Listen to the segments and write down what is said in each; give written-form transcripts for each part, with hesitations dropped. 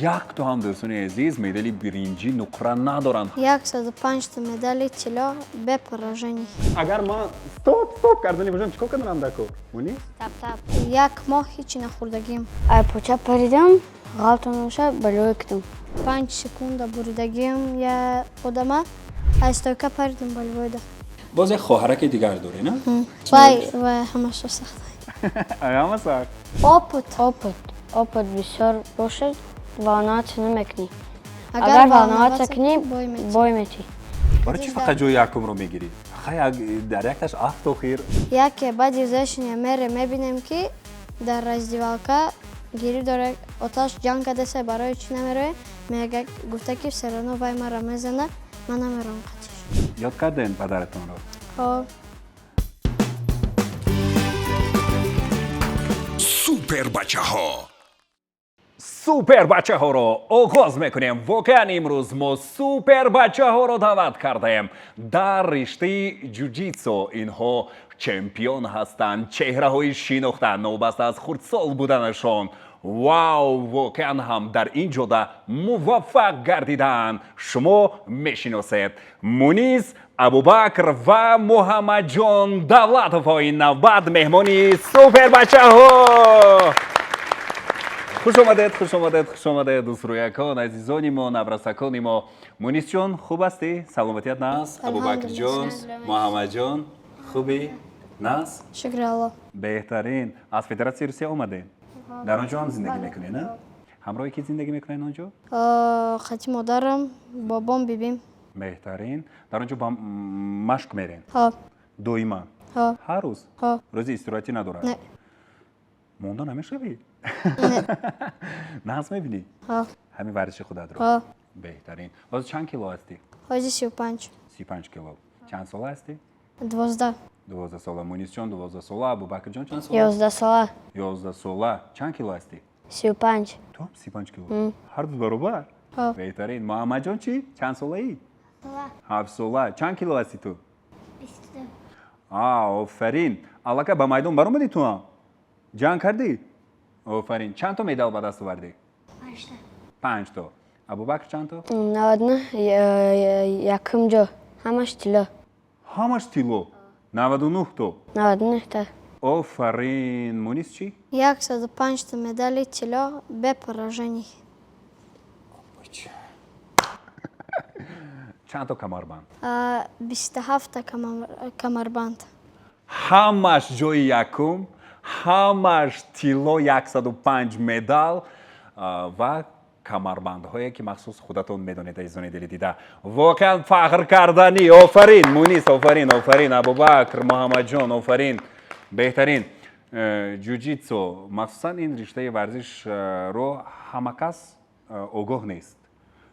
یک تو هم دوستان عزیز مدال برنجی نقره ندارن. 105 تا مدال طلا به поражений. اگر ما استوب کردنی باشم چیکار کنم دکو؟ مونی؟ تپ یک ماه هیچی نخوردگیم. ای پوچه پریدم غلطم نشه بلوی کتم 5 секунда буридагим я одама айстойка паридим балвойда. باز خواهرک دیگر داری نه؟ вай ҳамаша сахт. ایام سر. опыт бисёр бошад волноваться намекни агар волноваться кунӣ бой метӣ برای چی فقط جای یکم رو میگیری؟ خیلی در یکتش افت و خیر. яке баъди зашния мере мебинем ки дар раздевалка гирифт дорад оташ ҷанг кардаса барои чӣ намероем мега гуфта ки все равно вай маро мезанад ман намерам қатиш. یاد کردین پدرتون رو؟ ҳо سوپر بچه ها سوپر بچه ها رو آغاز میکنیم. واقعا امروز ما سوپر بچه ها رو دعوت کردیم در رشته جوجیتسو. اینها چمپیون هستند، چهره های شناخته نوبسته از خردسال بودنشان. واو، واقعا هم در این جده موفق گردیدن. شما میشناسید مونیز ابوبکر و محمد جان دولتوف. این نوبت مهمانی سوپر بچه ها. خوش آمدید دوست رویکان، عزیزانی ما، نبرسکانی ما. مونیس جان خوب هستی؟ سلامتیت ناست؟ ابوبکر جان، محمد جان خوبی؟ ناست؟ шукри алло. بهترین. از فدراسیون روسیه اومدین؟ در آنجا هم زندگی میکنین نه؟ همراه کی زندگی میکنین آنجا؟ خاطی مادرم بابام ببیم. بهترین. در آنجا با مشق میرین؟ ها دویما؟ ها هر روز؟ ها روزی استراحتی نداره؟ نه مونده نمیشوی؟ نه ناز میبینی؟ ها همین ورزش خودت رو؟ ها بهترین. باز چند کیلو هستی؟ ҳози 35 35 کیلو. چند ساله هستی؟ 12 12 ساله. مونیس جان 12 ساله. ابوبکر جان چند ساله؟ 11 ساله 11 ساله. چند کیلو هستی؟ 35 تو هم 35 کیلو. هر دو برابر. ها بهترین. محمد جان چی؟ چند ساله ای؟ 7 ساله. چند کیلو هستی تو؟ 22. آفرین. الکه با میدان برآمدی تو هم؟ جنگ کردی؟ آفرین. چند تا مدال به دست آوردی؟ 5 تا. ابوبکر چند تا؟ 99 якум ҷо ҳамаш тилло همش تیلو. 99 تا. 99 та آفرین. مونیس چی؟ 105 تا медали طلا به поражений. چند تا کمربند؟ 27 تا камарбанд. همش جای یکم، همش تیلو 105 مدال و کمربندهایی که مخصوص خودتون میدونید عزیزان دل دیده. واقعا فخر کردنی. آفرین مونیس، آفرین ابوبکر، محمد جان آفرین. بهترین. جوجیتسو مخصوصا این رشته ورزش رو همه کس آگاه نیست.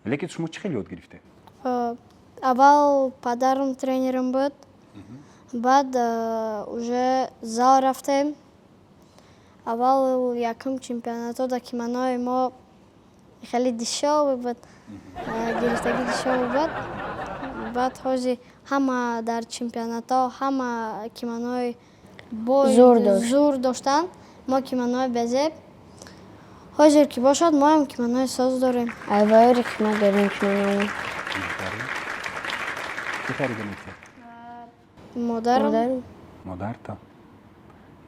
لیکن شما چه خیلی یاد گرفته؟ аввал падарам тренерам буд, баъд уже зал рафтем. аввал якум чемпионато дар киманои мо хеле дишови буд, гирифтагӣ дишови буд. баъд ҳозир ҳама дар чемпионатҳо ҳама киманои бой зур доштанд. мо киманои безеб. ҳозир ки бошад моам киманои соз дорем. айваёри қимат дорем киманои چه خریده میشه؟ مادرم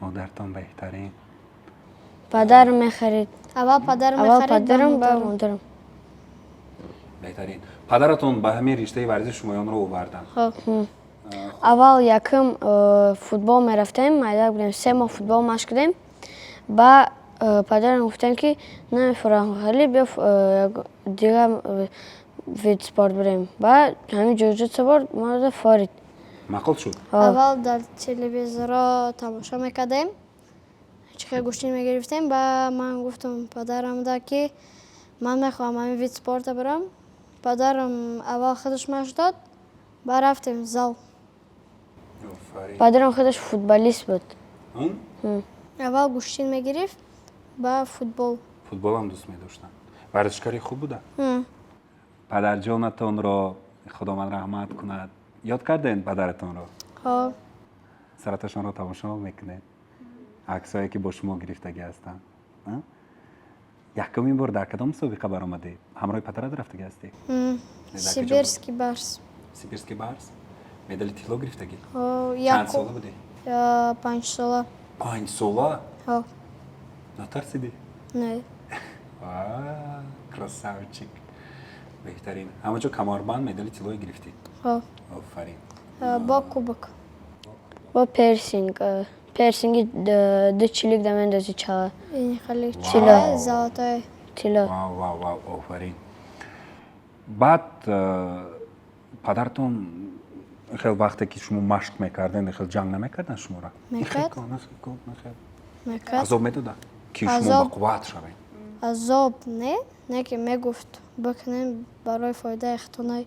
مادرتان بهترین. падарам мехарид аввал падарам аввал мехарид, падарам баъд ба модарам بهترین. پدرتون به همین رشته ورزش شمایان رو آوردن. аввал якум футбол мерафтем, майдак будем 3 моҳ футбол машқ кардем. ба падарам гуфтем ки намефаҳмам хеле биё дигар вид спорт бурем. ба ҳамин ҷуҷитсу бор мо форид мақул шуд. аввал дар телевизорро тамошо мекардем, чихе гӯштин мегирифтем. ба ман гуфтам падарамда ки ман мехоҳам ҳамин вид спорта бурам. падарам аввал худаш машқ дод, ба рафтем зал. падарам худаш футболист буд. аввал гӯштин мегирифт, ба футбол. فوتبال هم دوست می داشتن. ورزشکاری خوب بوده. پدر جانتان را خداوند رحمت کند. یاد کردین پدرتان را؟ ها سراتشان را تماشا میکنید. عکسایی که با شما گرفتگی هستن. якумин бор дар кадом мусобиқа баромадӣ? ҳамроҳи падарат рафтагӣ ҳастӣ? Сибирский барс. Сибирский барс? Медали тилло гирифтагӣ? Чанд сола будӣ? 5 сола. 5 сола? Ҳо. Натарсидӣ? Не. Красавчик. Беҳтарин. Ҳама ҷо камарбанд медали тиллои гирифтӣ? Ҳо. Офарин. Бо кубок. Бо персинг. Персинги ду чилик да мендозӣ чала. Ин хеле Тилло. золотое. Тилло. Вау, офарин. Баъд падартон хел вақте ки шумо машқ мекарден, хел ҷанг намекардан шуморо? Мекард. Мекард. азоб медода ки шумо Азоб. бақувват шавед? Азоб не ки мегуфт бикунем барои фоидаи худтонай.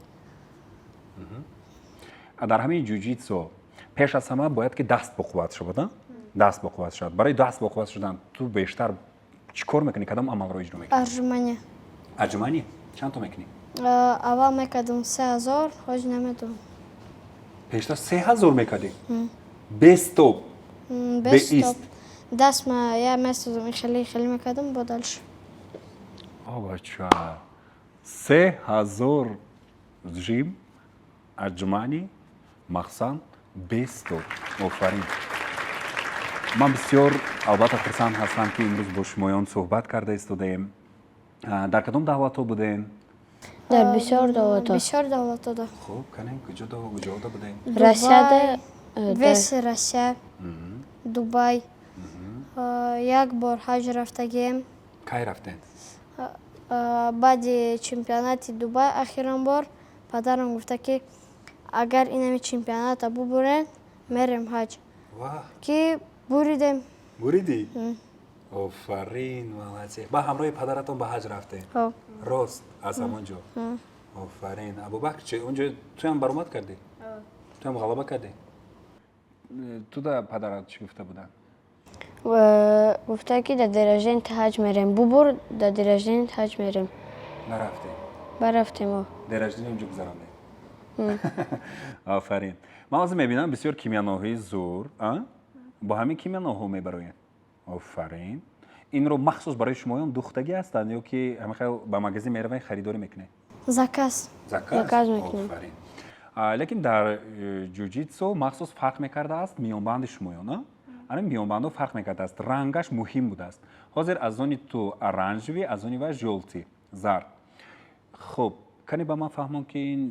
дар ҳамин ҷуҷитсо пеш аз ҳама бояд ки даст бақувват шавад, а? Даст бақувват шавад. Барои даст бақувват шудан ту бештар чӣ кор мекунӣ? Кадом амалро иҷро мекунӣ? Аржумания. Аҷуманӣ? Чанд то мекунӣ? Аввал мекардам 3000, ҳоҷ намедонам. Пештар 3000 мекардӣ? Без топ? Без Бе топ. ист? Даст я местодам, хеле мекардам, бо дальше. О, бача. 3000 жим, аҷуманӣ, махсан, без топ. Офарин. ман бисёр албатта хурсанд ҳастам ки имрӯз бо шумоён суҳбат карда истодаем. Дар кадом давлатҳо будем? Дар бисёр давлатҳо. Бисёр давлатода. Хуб, канем куҷода будем? Россияда Вес Россия, Дубай. Як бор ҳаҷ рафтагем. Кай рафтем? Баъди чемпионати Дубай ахиран бор падарам гуфта ки агар инами чемпионата бубурен, мерем ҳаҷ. Ки буридем. Буридӣ? Офарин, молодец. Ба ҳамроҳи падаратон ба ҳаҷ рафтем? Ҳо. Рост аз ҳамон ҷо? Офарин. Абубакр чӣ? Унҷо туям баромад кардӣ? Туям ғалаба кардӣ? Ту да падарат чӣ гуфта буданд? гуфта ки дар дераждаи ҳаҷ мерем. Бубур дар дераждаи ҳаҷ мерем. Нарафтем? Барафтем. дераждаи унҷо гузарондем? Афарин. Ман ҳозир мебинам бисёр кимияноҳии зур, бо ҳамин кимияноҳо мебароянд. Офарин. Инро махсус барои шумоён духтагӣ ҳастанд ё ки ҳамахел ба магазин меравед харидорӣ мекунед? Заказ. Заказ мекунем. Офарин. Лекин дар ҷуҷитсо махсус фарқ мекардааст миёнбанди шумоён, а? Ҳамин миёнбандо фарқ мекардааст. Рангаш муҳим будааст. Ҳозир аз они ту оранҷевӣ, аз они вай жӯлтӣ, зард. Хуб, кане ба ман фаҳмон ки ин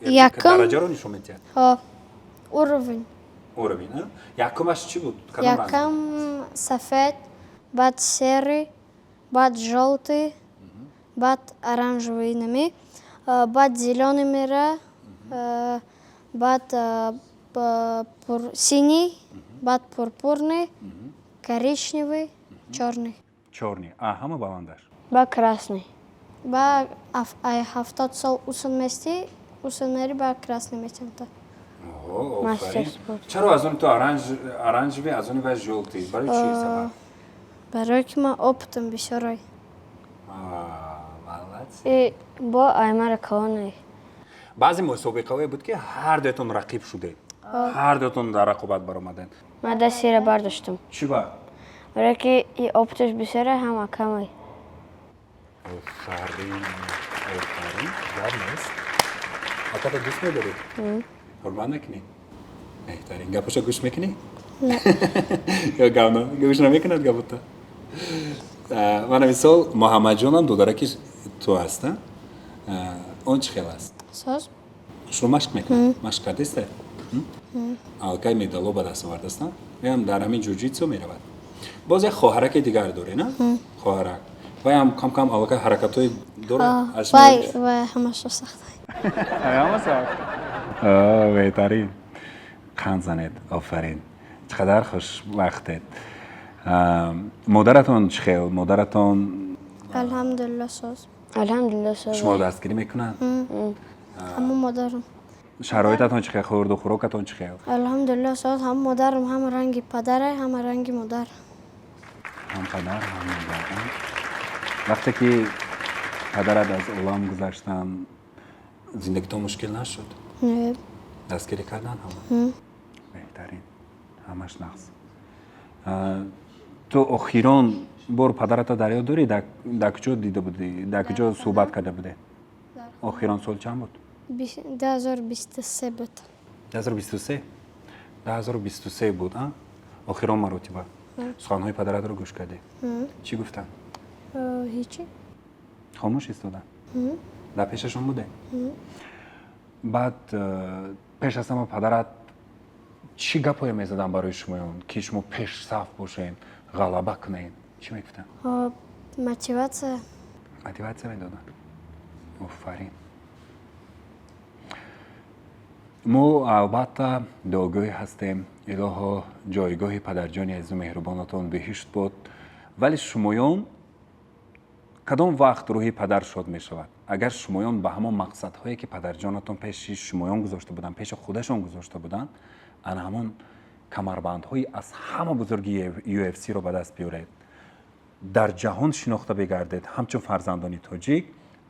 Якум. дараҷаро нишон медиҳад? Уровень. Уровень, а? Якумаш чӣ буд? Кадом ранг? Якум сафед, баъд серый, баъд жёлтый, баъд оранжевый нами, баъд зелёный мера, баъд синий, баъд пурпурный, коричневый, чёрный. Чорни. Ҳама баландаш. Ба красный. Ба 70 сол усон мести, усон мери ба красный метем то. Мастер спорт. Чаро аз он ту оранҷевӣ, аз они вай жӯлтӣ? Барои чӣ сабаб? Барои ки ман опытам бисёрой. Молодец. Бо Аймара Калонай. баъзе мусобиқаҳое буд ки ҳар дуятон рақиб шудед. ҳар дуятон дар рақобат баромадед. Ман дастира бардоштам. Чӣ ба? Барои ки и опыташ бисёра, ҳама камай. Офарин. Гап нест. Аката дӯст медорӣ? ҳурмат мекунӣ? Беҳтарин. Гапаша гӯш мекунӣ? Ё гапна гӯш намекунад гапота? Мана мисол Муҳаммадҷонам додараки ту аст, он чӣ хел аст? Соз? Шумо машқ мекунед? Машқ кардесте? Алкай медало ба даст овардааст? Ваям дар ҳамин ҷуҷитсо меравад. Боз як хоҳараки дигар дорӣ, на? Хоҳарак. Ваям кам аллакай ҳаракатҳои дорад? Вай ҳамаша сахтай. Ҳама сахт? Беҳтарин. Қанд занед. Офарин. Чӣ қадар хушбахтед. Модаратон чӣ хел? Модаратон Алҳамдулилла соз. Алҳамдулилла соз. шуморо дастгирӣ мекунанд? Ҳама модарам. шароитатон чӣ хел? хӯрду хӯрокатон чӣ хел? Алҳамдулилла соз. Ҳама модарам, ҳама ранги падара, ҳама ранги модар. ҳам падар, ҳам модар. вақте ки падарат аз олам гузаштанд, зиндагитон мушкил нашуд? Не. дастгирӣ кардан ҳама? Беҳтарин. ҳамаш нағз. ту охирон бор падарата дар ёд дорӣ? Дар куҷо дида будӣ? Дар куҷо суҳбат карда будӣ? Охирон сол чанд буд? 2023 буд. 2023? 2023 буд, а? Охирон маротиба. Суханҳои падаратро гӯш кардӣ? Чӣ гуфтанд? Ҳичи. хомӯш истодан? Дар пешашон будем? баъд пеш аз ҳама падарат чӣ гапҳое мезадан барои шумоён ки шумо пешсаф бошен, ғалаба кунен? Чӣ мегуфтанд? Мотиватсия. Мотиватсия медоданд? офарин. мо албатта дуогӯҳӣ ҳастем. илоҳо ҷойгоҳи падарҷони азизу меҳрубонатон биҳишт бод. вале шумоён кадом вақт рӯҳи падар шод мешавад? агар шумоён ба ҳамон мақсадҳое ки падарҷонатон пеши шумоён гузошта буданд, пеши худашон гузошта буданд, ана ҳамон камарбандҳои аз ҳама бузурги UFC-ро ба даст биёред, дар ҷаҳон шинохта бигардед ҳамчун фарзандони тоҷик,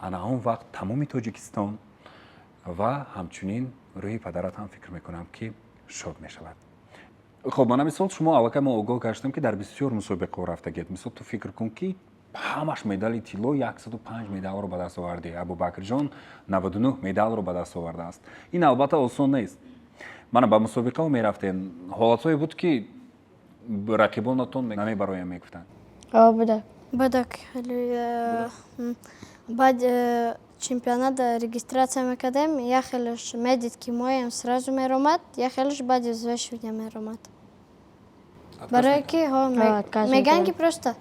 ана он вақт тамоми Тоҷикистон ва ҳамчунин рӯҳи падарат ҳам фикр мекунам ки шод мешавад. хоб мана мисол шумо аллакай мо огоҳ гаштем ки дар бисёр мусобиқаҳо рафтагед. мисол ту фикр кун ки ҳамаш медали тилло 105 медалро ба даст овардӣ. Абубакрҷон 99 медалро ба даст овардааст. ин албатта осон нест. мана ба мусобиқаҳо мерафтем, ҳолатҳое буд ки рақибонатон намебароям мегуфтанд? Буда. Будак. Баъд чемпионат регистрация мекардем, я хелеш медид ки моям сразу меромад, я хелеш баъди взвешивания меромад. Барое ки отказ меган ки мекардем. просто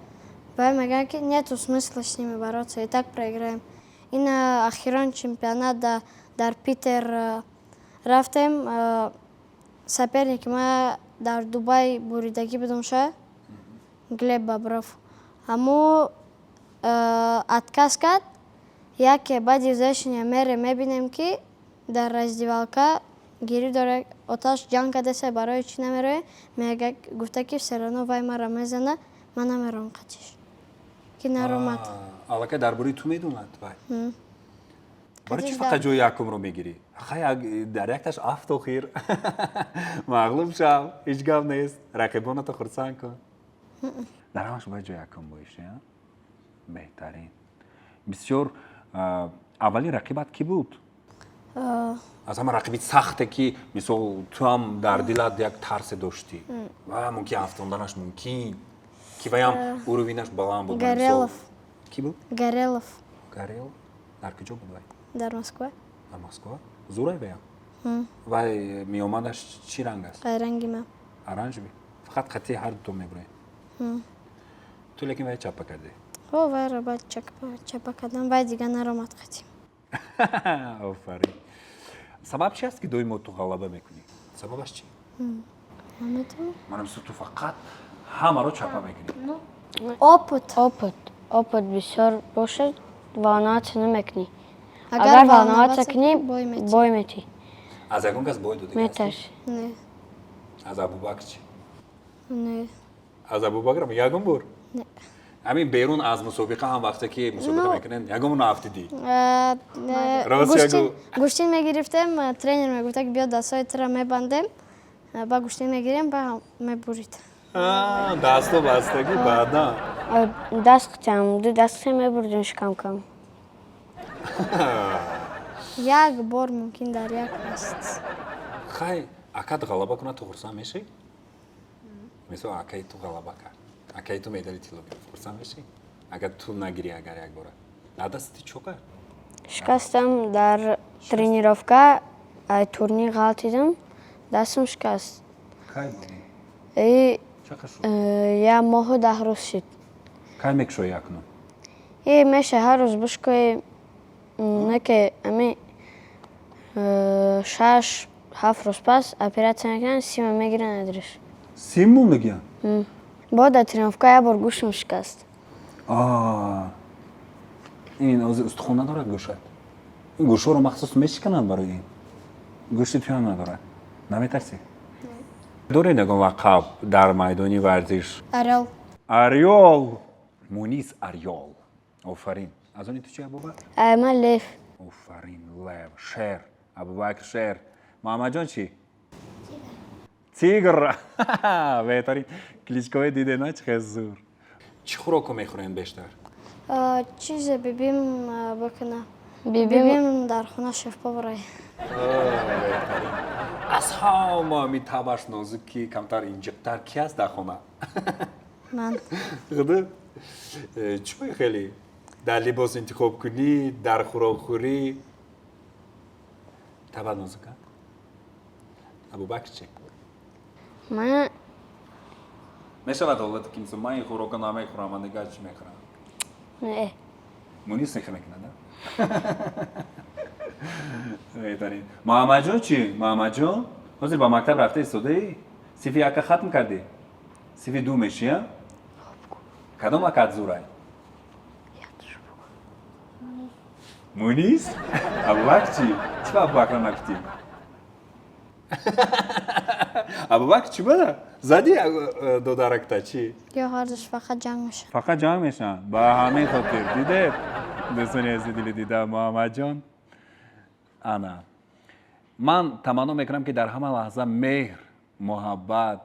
меган ки нету смысла с ними бороться, и так проиграем. И на ахирон чемпионат дар Питер рафтем, соперники ма дар Дубай буридагӣ будем шояд, Глеб Бобров. Аммо отказ кард. Яке баъди взвешивания мерем, мебинем ки дар раздевалка гирӣ дора, оташ ҷанг кардаса, барои чӣ намероӣ? Гуфта ки все равно вай маро мезана, ман намерам қатиш. Ки наромад. аллакай дар бораи ту медонад вай? барои чӣ фақат ҷои якумро мегирӣ? дар якташ афт охир. мағлуб шав, ҳеҷ гап нест. рақибонато хурсанд кун. дар ҳамаш бояд ҷои якум боишӣ. беҳтарин. бисёр аввалин рақибат кӣ буд? аз ҳама рақиби сахте ки мисол ту ҳам дар дилат як тарсе доштӣ. мумкин афтонданаш мумкин ки ваям уровинаш баланд буд. Горелов. Ки буд? Горелов. Горелов? дар куҷо буд вай? Дар Москва. дар Москва? зурай ваям? вай меомадаш чӣ ранг аст? Ранги ман. оранҷеви? фақат қатъи ҳар дутон мебуред? ту лекин вай чапа кардӣ? вайро баъд чапа кардам, вай дигар наромад қатӣ. офарин. сабаб чӣ аст ки доимо ту ғалаба мекунӣ? сабабаш чӣ? Намедонам. манам ту фақат ҳамаро чапа мекунӣ. Опыт бисёр бошад, волноваться намекунӣ. Агар Агар волноваться волноваться кунӣ, бой метӣ. бой метӣ. аз ягон кас бой дода Метарсӣ. Не. аз абубакр чӣ? Не. аз абубакрам ягон бор? Не. ҳамин берун аз мусобиқа ҳам вақте ки мусобиқа мекунен ягон нафтидӣ? Раст ягу. Гӯштин мегирифтем, тренер мегуфта ки биё дастҳои тира мебандем, ба гӯштин мегирем, ба мебурид. дасту бастагӣ баъдан? Даст қитам, ду даст қитам мебурдимш кам-кам. Як бор мумкин дар як аст. хай акат ғалаба кунад ту хурсанд мешӣ? мисол акаи ту ғалаба кард, акаи ту медали тилло гирифт, хурсанд мешӣ? агар ту нагирӣ агар як бора дасти чо кард? Шикастам дар тренировка, турнир ғалтидам, дастам шикаст. кай будӣ? чақа шуд? Я моҳу 10 рӯз шид. кай мекушоӣ акнун? меша ҳар рӯз бишкои наке ами 6-7 рӯз пас оператсия мекунан, сима мегиран адриш. симму мегӯям? бо дар тренировка як бор гӯштам шикаст. ин ҳозир устухон надорад гӯшат? ин гӯшҳоро махсус мешикананд барои ин? гӯшти туям надорад? наметарсӣ? доред ягон лақаб дар майдони варзиш? Орел. Орел. Мунис Орел. офарин. аз они ту чӣ Абубакр? Ман лев. офарин. лев. шер. Абубакр шер. муҳаммадҷон чӣ? тигр. беҳтарин кличкое дидена чӣ хел зур. چی خوراکو میخورین بیشتر؟ چیز ببین بکنه بیبیم ببین در خونه شف برای از همه می تباش نازکی کمتر اینجکتر کی است در خونه؟ من خدا چی خیلی در لباس انتخاب کنی در خوراک خوری تبا نازکه؟ ابوبکر چی؟ من میشود حالت که مثلا من این خوراک نمیخورم من دیگه چی میخورم؟ نه مونیس نخه میکنه نه؟ بهترین محمد جان چی؟ محمد جان؟ حاضر با مکتب رفته ایستاده ای؟ صیفی یکه ختم کردی؟ صیفی دو میشی ها؟ کدام اکد زورای؟ مونیس؟ ابوبکر چی؟ چی با ابوبکر نکتی؟ ابوبکر چی بده؟ زدی دو درکتا چی؟ یا هرش فقط جنگ میشه فقط جمع میشن با همین خاطر دیده دوستانی از دل دیده محمد جان انا من تمنا میکنم که در همه لحظه مهر محبت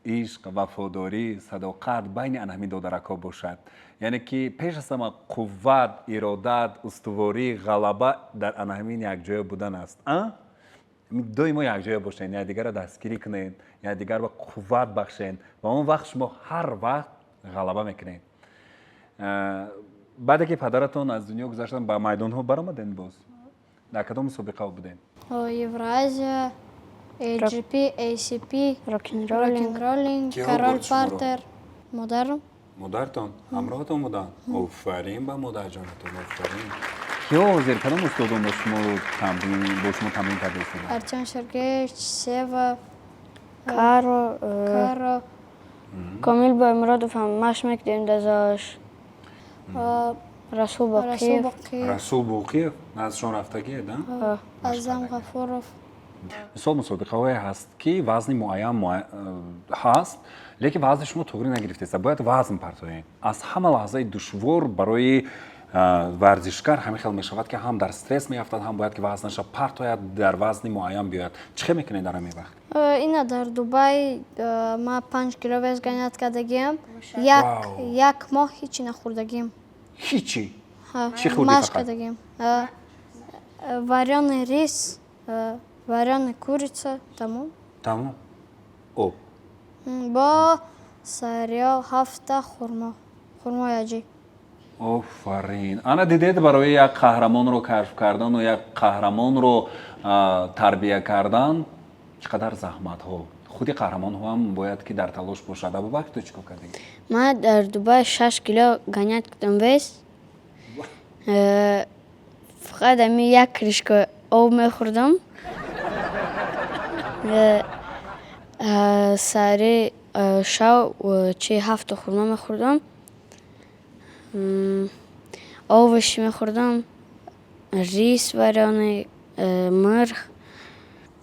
عشق وفاداری صداقت بین همین دو درک‌ها باشد یعنی که پیش از همه قوت ارادت استواری غلبه در همین یک جای بودن است دوی ما یک جای باشین یا دیگر را دستگیری کنین یا دیگر با قوت بخشین و اون وقت شما هر وقت غلبه میکنین بعد که پدرتون از دنیا گذشتن با میدان ها برآمدین باز در کدام مسابقه بودین Евразия, AGP, ACP, راکن Rocking Rolling, Ki Karol Hogwarts شما رو؟ Parter, مدرم مادرتون همراهتون بودن آفرین با مادر جانتون آفرین کیا حاضر کدام استادان با شما رو تمرین کرده بودن Артем Сергеевич, Сева, کارو Кара, کامیل با امرادوف هم مش میکردیم دزاش رسول با Расул قیف Бакиев, رسول بوقیف نزدشان رفتگیه نه Азам Гафуров. مثال مسابقه های هست که وزن معین هست لیکن وزن شما طوری نگرفته است باید وزن پرتایین از همه لحظه دشوار برای ورزشکار همین خیلی می شود که هم در استرس می افتد هم باید که وزنش پرتاید در وزن معین بیاید چه میکنید در همین وقت اینا در دبی ما 5 کیلو وزن گنیت کردگیم یک ماه هیچی نخوردگیم هیچی چی خوردی ماش فقط کردگیم вареный рис вареная курица тамом تمام او با سریال هفته خورما یاجی آفرین انا دیدید برای یک قهرمان رو کشف کردن و یک قهرمان رو تربیه کردن چقدر زحمت ها خودی قهرمان ها هم باید که در تلاش باشد ابوبکر تو چیکار کردی من در دبی 6 کیلو گنیت کردم ویس فقط امی یک کریشک آب میخوردم سری شو چی هفت خورما میخوردم آبش میخوردم ریس وارانه مرغ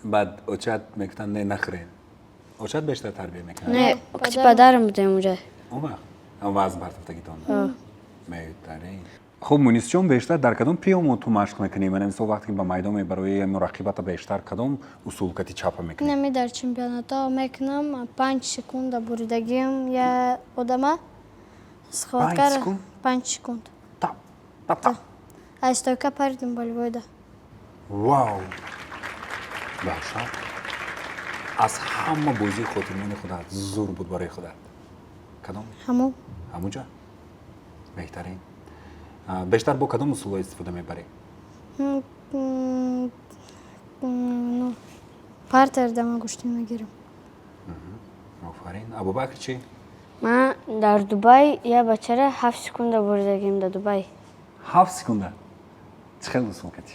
بعد اوچت میگفتن نه نخورین اوچت بیشتر تربیه میکنن نه کتی پدرم بوده اونجا اون وقت هم وزن پرتافتگیتان میترین خب مونیس جان بیشتر در کدام پیام تو مشق میکنی من مثلا وقتی که با میدان برای مراقبت بیشتر کدام اصول کتی چاپ میکنی نمی در چمپیوناتا میکنم 5 سکوند بریدگیم یا آدمه پنج سکوند؟ 5 سکوند تاپ تاپ تاپ а стойка پریدم بالویده واو داشت از همه بازی خودمون خودت زور بود برای خودت کدام همو همونجا بهترین بیشتر با کدام اصول استفاده میبری ну партер дама گوشتی میگیرم آفرین ابوبکر چی من در دبی یه بچه را 7 سکونده بریدگیم در دبی 7 سکونده چه خیلی اصول کتی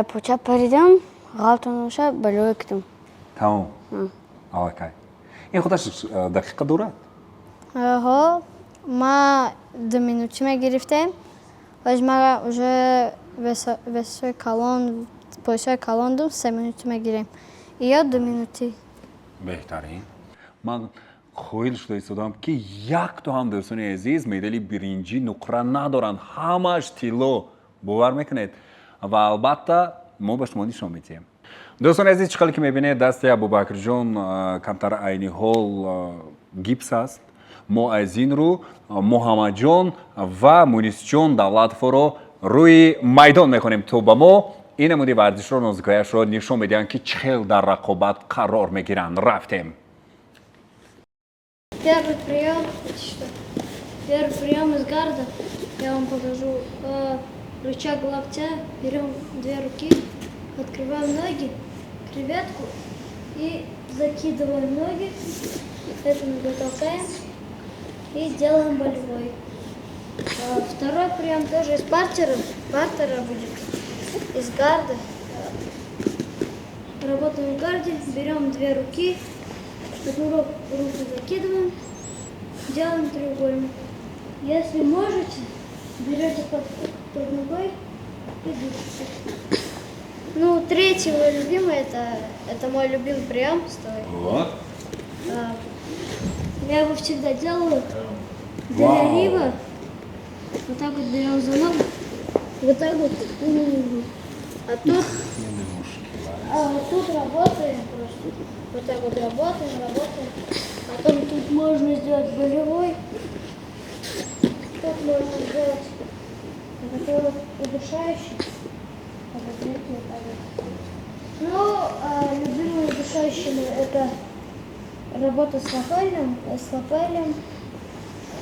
پوچه پریدم غلطان نشه بلوی کتم تمام اوکی این خودش دقیقه دورد ها ما 2 минути میگرفتیم و ما уже весой колон поясой колондум 3 минути میگیریم یا 2 минути بهترین من خیلی شده ایستادم که یک تو هم دوستان عزیز میدلی برینجی نقره ندارن همش تیلو باور میکنید و البته ما به شما نشون میدیم دوستان عزیز چقدر که میبینید دست ابوبکر جان کمتر عینی حال گیپس است мо аз ин рӯ муҳаммадҷон ва мунисҷон давлатфоро рӯи майдон мехонем то ба мо ин намуди варзишро нозикояшро нишон медиҳанд ки чӣ хел дар рақобат қарор мегиранд. Рафтем. Первый прием, что? Первый прием из гарда, я вам покажу. Рычаг локтя, берем две руки, открываем ноги, креветку и закидываем ноги. Это мы толкаем и делаем болевой. Второй прием тоже из партера. Партера будет из гарда. Работаем в гарде, берем две руки, одну руку закидываем, делаем треугольник. Если можете, берете под ногой и дышите. Ну, третий мой любимый, это мой любимый прием. Стой. Вот. Я его всегда делаю для рива. Вот так вот берем за ногу, вот так вот и на ногу. А тут работаем просто. Вот так вот работаем. Потом тут можно сделать болевой. Тут можно сделать такой вот удушающий. Ну, любимый удушающий это работа с лапелем.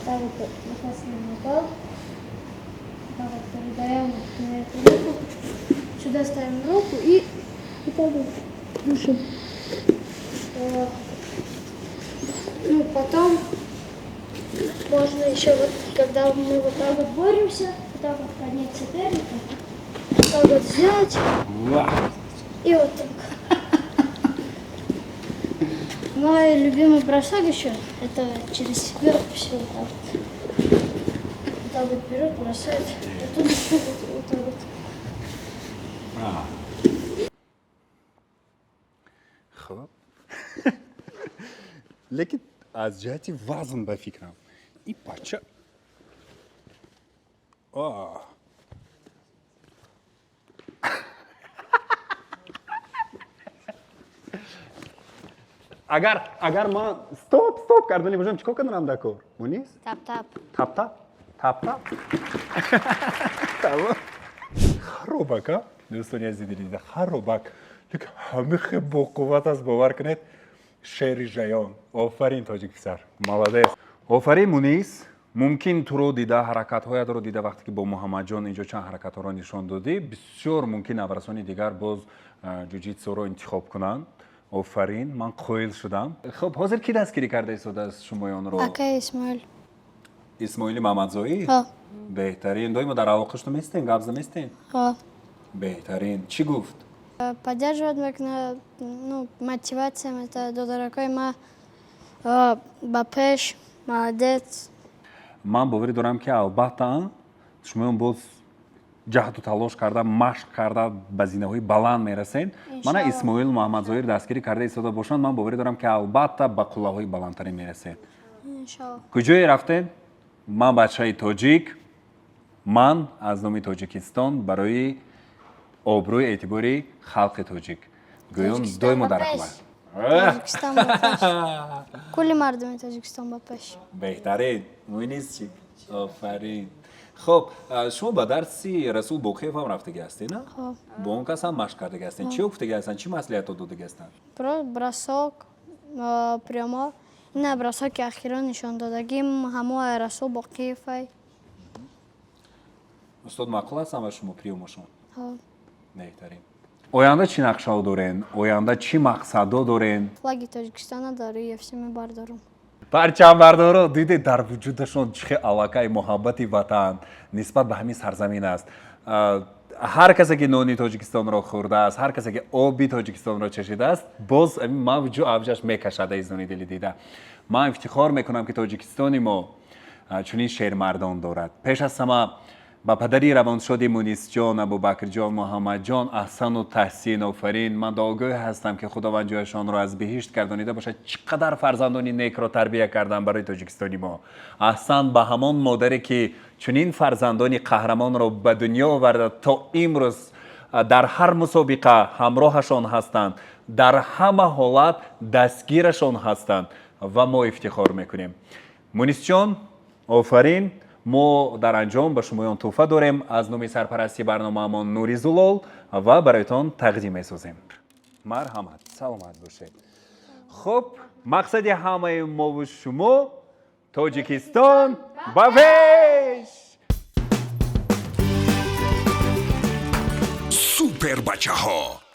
Так вот вытаскиваем металл. Так вот передаем на эту руку. Сюда ставим руку и так вот душим. Ну, потом можно еще вот, когда мы вот так вот боремся, вот так вот поднять соперника, вот так вот взять и вот так. Мой любимый бросок еще, это через себя все вот так вот. Вот так вот берут, бросают, оттуда вот так вот. خب لیکن از جهت وزن به فکرم این بچه اگر من стоп کردنی باشم چیکار کنم در کار؟ اون نیست؟ تپ تمام خرابک ها دوستان عزیزی دیده خرابک لیکن همه خیلی با قوت است باور کنید شعری جیان آفرین تاجیک پسر молодец آفرین مونیس ممکن تو رو دیده حرکت هایت رو دیده وقتی که با محمد جان اینجا چند حرکت ها رو نشان دادی بسیار ممکن نورسانی دیگر باز جوجیتسو رو انتخاب کنند آفرین من قایل شدم خب حاضر کی دستگیری کرده ایستاد از شمایان رو Ака Исмаил. اسماعیل محمدزایی ها بهترین دویم در آوقش تو میستین قبض میستین ها. بهترین چی گفت Поддерживает меня, ну, мотивациям, это дорогой Бапеш, молодец. من باوری دارم که البته شما باز جهت و تلاش کرده مشق کرده به زینه‌های بلند میرسین من اسماعیل محمدزایی دستگیری کرده ایستاده باشند من باوری دارم که البته به قله‌های بلندتری میرسید انشالله. کجای رفتین من بچه‌ی تاجیک من از نام تاجیکستان برای آبروی اعتباری خلق تاجیک گویم دویم در رحمت Таджикистан Бапеш. Кули мардами Таджикистан Бапеш. بهترین اون نیست چی آفرین خب شما به درسی رسول بوخیف هم رفتگی هستی نه خب. با اون کس هم مشق کردگی هستین چی افتگی هستن چی مسئولیت رو دادگی هستن Про бросок прямо. Не бросок ахира нишон додагим ҳамо Расул Боқиевай. استاد معقول هست همه شما پریومشون ها. بهترین оянда чӣ нақшао дорен оянда чӣ мақсадо дорен Флаги Таджикистана дори ефси мебардорам. парчамбардоро диде дар вуҷудашон чӣ хел аллакай муҳаббати ватан нисбат ба ҳамин сарзамин аст ҳар касе ки нони тоҷикистонро хӯрдааст ҳар касе ки оби тоҷикистонро чашидааст боз мавҷу авҷаш мекашад изони дили дида ман ифтихор мекунам ки тоҷикистони мо чунин шермардон дорад пеш аз ҳама ба падари равоншоди мунисҷон абубакрҷон муҳаммадҷон аҳсану таҳсин офарин ман дуогӯҳ ҳастам ки худованд ҷояшонро аз биҳишт гардонида бошад чӣ қадар фарзандони некро тарбия карданд барои тоҷикистони мо аҳсан ба ҳамон модаре ки чунин фарзандони қаҳрамонро ба дунё оварда то имрӯз дар ҳар мусобиқа ҳамроҳашон ҳастанд дар ҳама ҳолат дастгирашон ҳастанд ва мо ифтихор мекунем мунис ҷон офарин. мо дар анҷом ба шумоён тӯҳфа дорем аз номи сарпарасти барномаамон Нури Зулол ва бароятон тақдим месозем. марҳамат, саломат бошед. хуб, мақсади ҳамаи мову шумо тоҷикистон ба пеш! Супер бачаҳо.